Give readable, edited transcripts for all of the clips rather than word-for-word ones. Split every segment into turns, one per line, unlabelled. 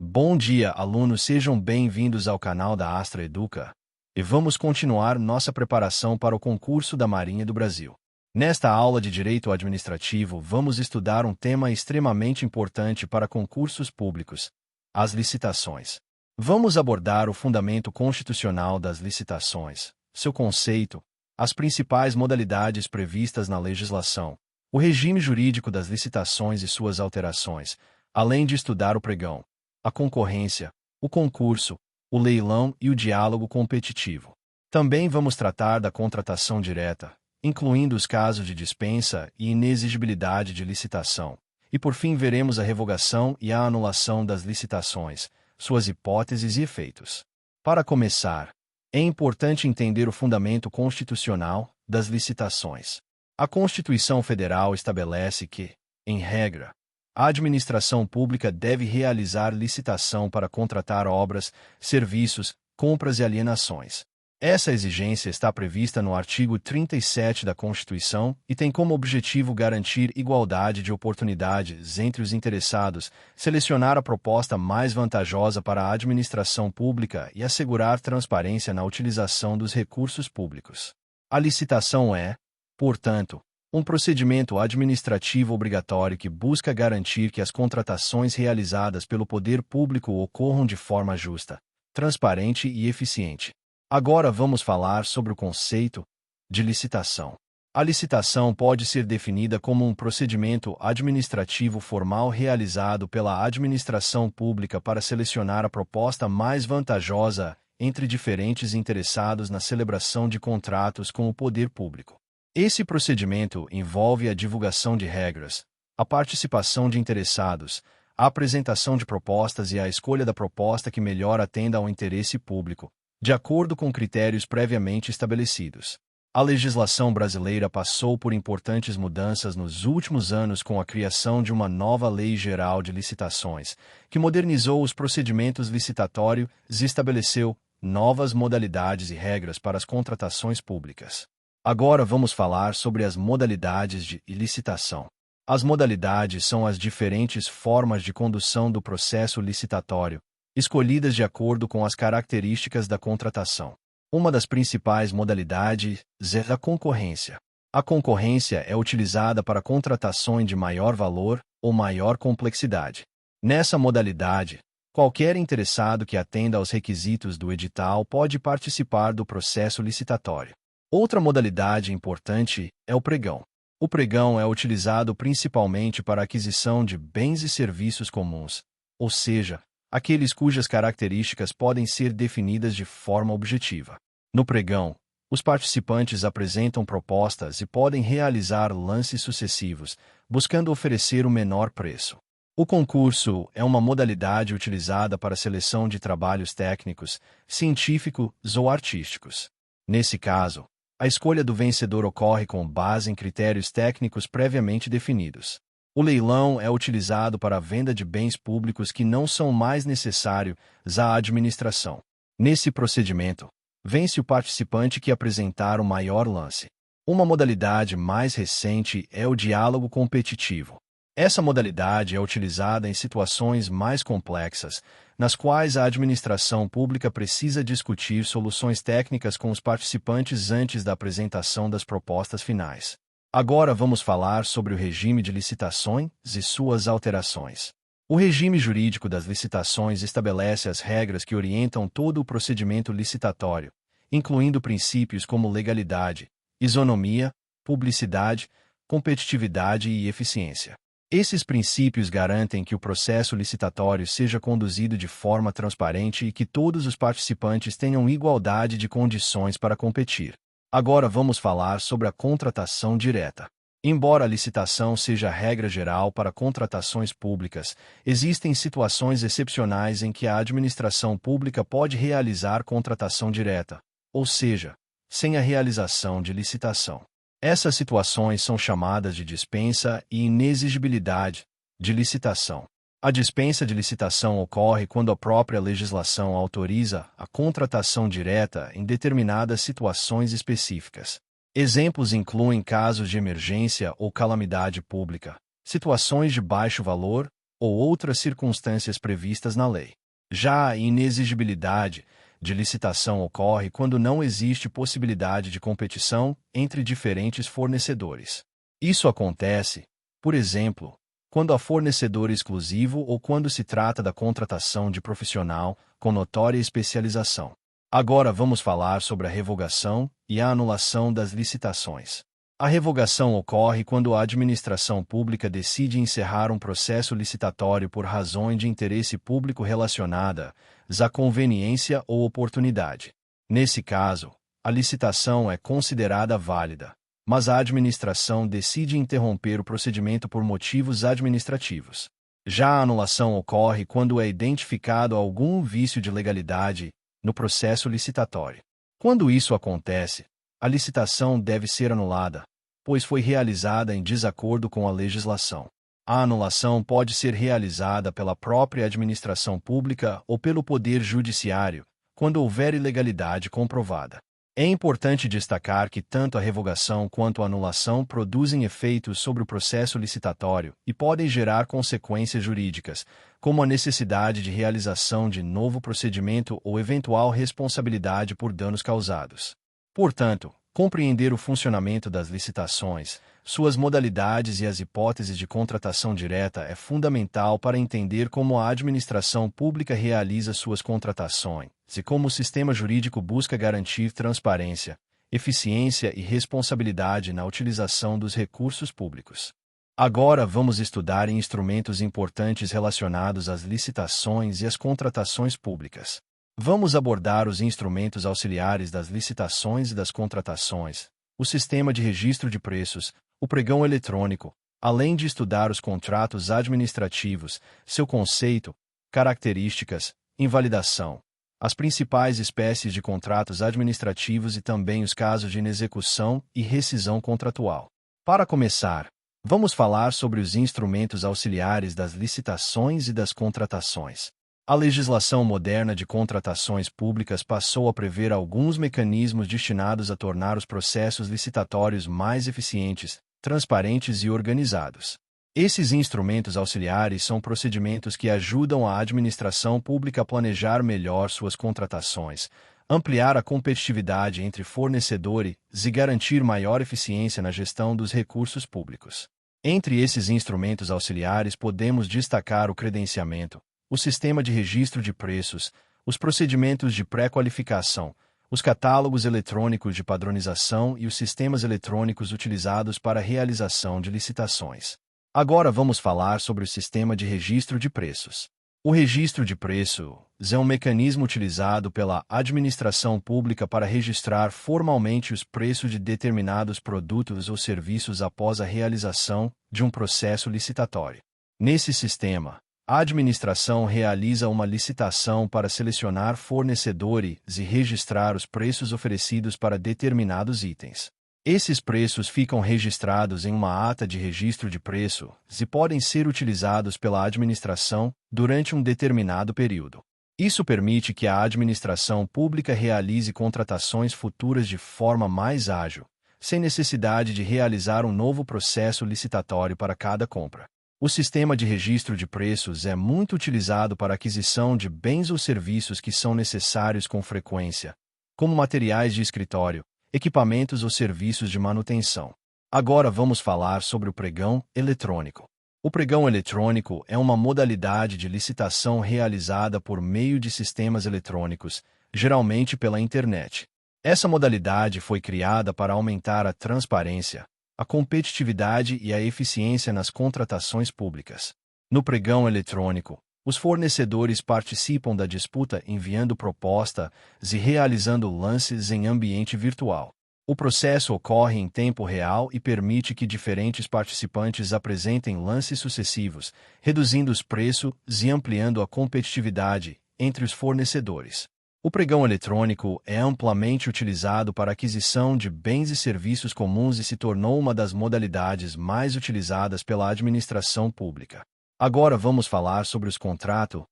Bom dia, alunos, sejam bem-vindos ao canal da Astra Educa. E vamos continuar nossa preparação para o concurso da Marinha do Brasil. Nesta aula de Direito Administrativo, vamos estudar um tema extremamente importante para concursos públicos: as licitações. Vamos abordar o fundamento constitucional das licitações, seu conceito, as principais modalidades previstas na legislação, o regime jurídico das licitações e suas alterações, além de estudar o pregão, a concorrência, o concurso, o leilão e o diálogo competitivo. Também vamos tratar da contratação direta, incluindo os casos de dispensa e inexigibilidade de licitação. E por fim veremos a revogação e a anulação das licitações, suas hipóteses e efeitos. Para começar, é importante entender o fundamento constitucional das licitações. A Constituição Federal estabelece que, em regra, a administração pública deve realizar licitação para contratar obras, serviços, compras e alienações. Essa exigência está prevista no artigo 37 da Constituição e tem como objetivo garantir igualdade de oportunidades entre os interessados, selecionar a proposta mais vantajosa para a administração pública e assegurar transparência na utilização dos recursos públicos. A licitação é, portanto, um procedimento administrativo obrigatório que busca garantir que as contratações realizadas pelo poder público ocorram de forma justa, transparente e eficiente. Agora vamos falar sobre o conceito de licitação. A licitação pode ser definida como um procedimento administrativo formal realizado pela administração pública para selecionar a proposta mais vantajosa entre diferentes interessados na celebração de contratos com o poder público. Esse procedimento envolve a divulgação de regras, a participação de interessados, a apresentação de propostas e a escolha da proposta que melhor atenda ao interesse público, de acordo com critérios previamente estabelecidos. A legislação brasileira passou por importantes mudanças nos últimos anos com a criação de uma nova Lei Geral de Licitações, que modernizou os procedimentos licitatórios e estabeleceu novas modalidades e regras para as contratações públicas. Agora vamos falar sobre as modalidades de licitação. As modalidades são as diferentes formas de condução do processo licitatório, escolhidas de acordo com as características da contratação. Uma das principais modalidades é a concorrência. A concorrência é utilizada para contratações de maior valor ou maior complexidade. Nessa modalidade, qualquer interessado que atenda aos requisitos do edital pode participar do processo licitatório. Outra modalidade importante é o pregão. O pregão é utilizado principalmente para a aquisição de bens e serviços comuns, ou seja, aqueles cujas características podem ser definidas de forma objetiva. No pregão, os participantes apresentam propostas e podem realizar lances sucessivos, buscando oferecer o menor preço. O concurso é uma modalidade utilizada para a seleção de trabalhos técnicos, científicos ou artísticos. Nesse caso, a escolha do vencedor ocorre com base em critérios técnicos previamente definidos. O leilão é utilizado para a venda de bens públicos que não são mais necessários à administração. Nesse procedimento, vence o participante que apresentar o maior lance. Uma modalidade mais recente é o diálogo competitivo. Essa modalidade é utilizada em situações mais complexas, nas quais a administração pública precisa discutir soluções técnicas com os participantes antes da apresentação das propostas finais. Agora vamos falar sobre o regime de licitações e suas alterações. O regime jurídico das licitações estabelece as regras que orientam todo o procedimento licitatório, incluindo princípios como legalidade, isonomia, publicidade, competitividade e eficiência. Esses princípios garantem que o processo licitatório seja conduzido de forma transparente e que todos os participantes tenham igualdade de condições para competir. Agora vamos falar sobre a contratação direta. Embora a licitação seja a regra geral para contratações públicas, existem situações excepcionais em que a administração pública pode realizar contratação direta, ou seja, sem a realização de licitação. Essas situações são chamadas de dispensa e inexigibilidade de licitação. A dispensa de licitação ocorre quando a própria legislação autoriza a contratação direta em determinadas situações específicas. Exemplos incluem casos de emergência ou calamidade pública, situações de baixo valor ou outras circunstâncias previstas na lei. Já a inexigibilidade de licitação ocorre quando não existe possibilidade de competição entre diferentes fornecedores. Isso acontece, por exemplo, quando há fornecedor exclusivo ou quando se trata da contratação de profissional com notória especialização. Agora vamos falar sobre a revogação e a anulação das licitações. A revogação ocorre quando a administração pública decide encerrar um processo licitatório por razões de interesse público relacionadas à conveniência ou oportunidade. Nesse caso, a licitação é considerada válida, mas a administração decide interromper o procedimento por motivos administrativos. Já a anulação ocorre quando é identificado algum vício de legalidade no processo licitatório. Quando isso acontece, a licitação deve ser anulada, pois foi realizada em desacordo com a legislação. A anulação pode ser realizada pela própria administração pública ou pelo Poder Judiciário, quando houver ilegalidade comprovada. É importante destacar que tanto a revogação quanto a anulação produzem efeitos sobre o processo licitatório e podem gerar consequências jurídicas, como a necessidade de realização de novo procedimento ou eventual responsabilidade por danos causados. Portanto, compreender o funcionamento das licitações, suas modalidades e as hipóteses de contratação direta é fundamental para entender como a administração pública realiza suas contratações e como o sistema jurídico busca garantir transparência, eficiência e responsabilidade na utilização dos recursos públicos. Agora vamos estudar instrumentos importantes relacionados às licitações e às contratações públicas. Vamos abordar os instrumentos auxiliares das licitações e das contratações, o sistema de registro de preços, o pregão eletrônico, além de estudar os contratos administrativos, seu conceito, características, invalidação, as principais espécies de contratos administrativos e também os casos de inexecução e rescisão contratual. Para começar, vamos falar sobre os instrumentos auxiliares das licitações e das contratações. A legislação moderna de contratações públicas passou a prever alguns mecanismos destinados a tornar os processos licitatórios mais eficientes, transparentes e organizados. Esses instrumentos auxiliares são procedimentos que ajudam a administração pública a planejar melhor suas contratações, ampliar a competitividade entre fornecedores e garantir maior eficiência na gestão dos recursos públicos. Entre esses instrumentos auxiliares podemos destacar o credenciamento, o sistema de registro de preços, os procedimentos de pré-qualificação, os catálogos eletrônicos de padronização e os sistemas eletrônicos utilizados para a realização de licitações. Agora vamos falar sobre o sistema de registro de preços. O registro de preços é um mecanismo utilizado pela administração pública para registrar formalmente os preços de determinados produtos ou serviços após a realização de um processo licitatório. Nesse sistema, a administração realiza uma licitação para selecionar fornecedores e registrar os preços oferecidos para determinados itens. Esses preços ficam registrados em uma ata de registro de preço e podem ser utilizados pela administração durante um determinado período. Isso permite que a administração pública realize contratações futuras de forma mais ágil, sem necessidade de realizar um novo processo licitatório para cada compra. O sistema de registro de preços é muito utilizado para a aquisição de bens ou serviços que são necessários com frequência, como materiais de escritório, equipamentos ou serviços de manutenção. Agora vamos falar sobre o pregão eletrônico. O pregão eletrônico é uma modalidade de licitação realizada por meio de sistemas eletrônicos, geralmente pela internet. Essa modalidade foi criada para aumentar a transparência, a competitividade e a eficiência nas contratações públicas. No pregão eletrônico, os fornecedores participam da disputa enviando propostas e realizando lances em ambiente virtual. O processo ocorre em tempo real e permite que diferentes participantes apresentem lances sucessivos, reduzindo os preços e ampliando a competitividade entre os fornecedores. O pregão eletrônico é amplamente utilizado para a aquisição de bens e serviços comuns e se tornou uma das modalidades mais utilizadas pela administração pública. Agora vamos falar sobre os contratos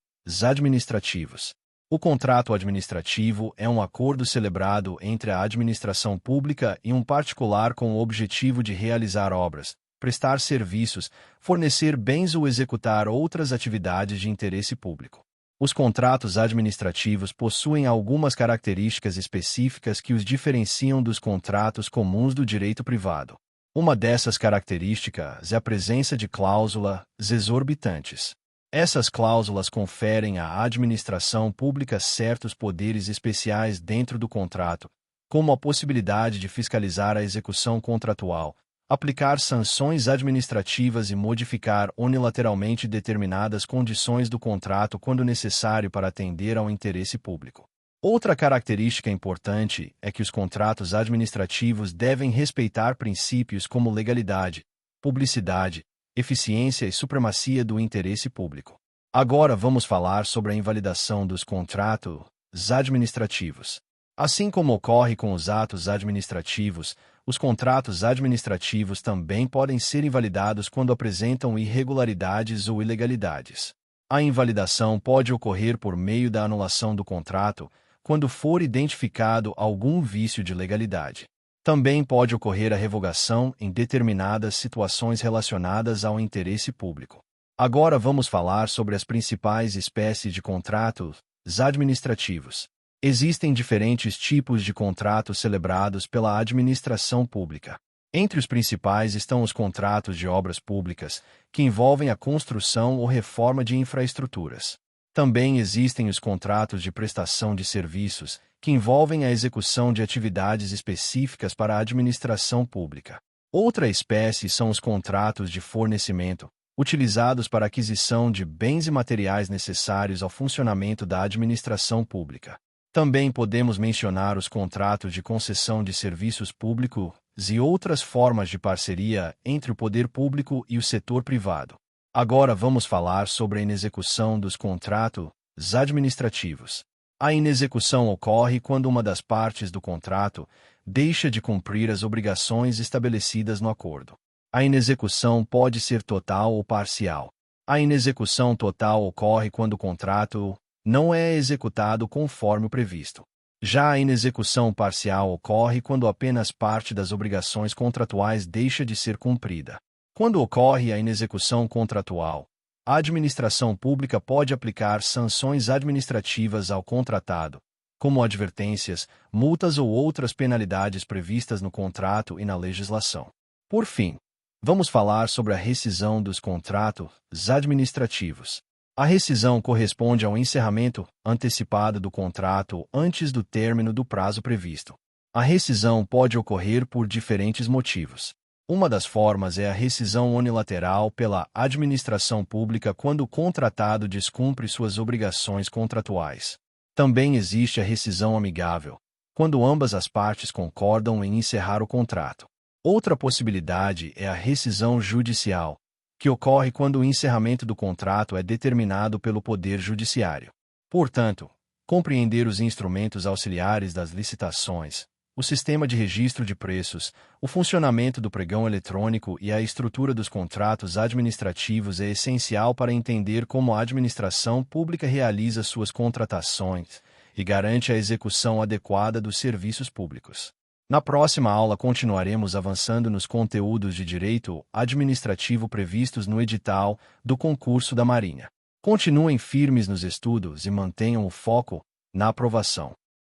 administrativos. O contrato administrativo é um acordo celebrado entre a administração pública e um particular com o objetivo de realizar obras, prestar serviços, fornecer bens ou executar outras atividades de interesse público. Os contratos administrativos possuem algumas características específicas que os diferenciam dos contratos comuns do direito privado. Uma dessas características é a presença de cláusulas exorbitantes. Essas cláusulas conferem à administração pública certos poderes especiais dentro do contrato, como a possibilidade de fiscalizar a execução contratual, aplicar sanções administrativas e modificar unilateralmente determinadas condições do contrato quando necessário para atender ao interesse público. Outra característica importante é que os contratos administrativos devem respeitar princípios como legalidade, publicidade, eficiência e supremacia do interesse público. Agora vamos falar sobre a invalidação dos contratos administrativos. Assim como ocorre com os atos administrativos, os contratos administrativos também podem ser invalidados quando apresentam irregularidades ou ilegalidades. A invalidação pode ocorrer por meio da anulação do contrato, quando for identificado algum vício de legalidade. Também pode ocorrer a revogação em determinadas situações relacionadas ao interesse público. Agora vamos falar sobre as principais espécies de contratos administrativos. Existem diferentes tipos de contratos celebrados pela administração pública. Entre os principais estão os contratos de obras públicas, que envolvem a construção ou reforma de infraestruturas. Também existem os contratos de prestação de serviços, que envolvem a execução de atividades específicas para a administração pública. Outra espécie são os contratos de fornecimento, utilizados para a aquisição de bens e materiais necessários ao funcionamento da administração pública. Também podemos mencionar os contratos de concessão de serviços públicos e outras formas de parceria entre o poder público e o setor privado. Agora vamos falar sobre a inexecução dos contratos administrativos. A inexecução ocorre quando uma das partes do contrato deixa de cumprir as obrigações estabelecidas no acordo. A inexecução pode ser total ou parcial. A inexecução total ocorre quando o contrato não é executado conforme o previsto. Já a inexecução parcial ocorre quando apenas parte das obrigações contratuais deixa de ser cumprida. Quando ocorre a inexecução contratual, a administração pública pode aplicar sanções administrativas ao contratado, como advertências, multas ou outras penalidades previstas no contrato e na legislação. Por fim, vamos falar sobre a rescisão dos contratos administrativos. A rescisão corresponde ao encerramento antecipado do contrato antes do término do prazo previsto. A rescisão pode ocorrer por diferentes motivos. Uma das formas é a rescisão unilateral pela administração pública quando o contratado descumpre suas obrigações contratuais. Também existe a rescisão amigável, quando ambas as partes concordam em encerrar o contrato. Outra possibilidade é a rescisão judicial, que ocorre quando o encerramento do contrato é determinado pelo Poder Judiciário. Portanto, compreender os instrumentos auxiliares das licitações, o sistema de registro de preços, o funcionamento do pregão eletrônico e a estrutura dos contratos administrativos é essencial para entender como a administração pública realiza suas contratações e garante a execução adequada dos serviços públicos. Na próxima aula continuaremos avançando nos conteúdos de direito administrativo previstos no edital do concurso da Marinha. Continuem firmes nos estudos e mantenham o foco na aprovação.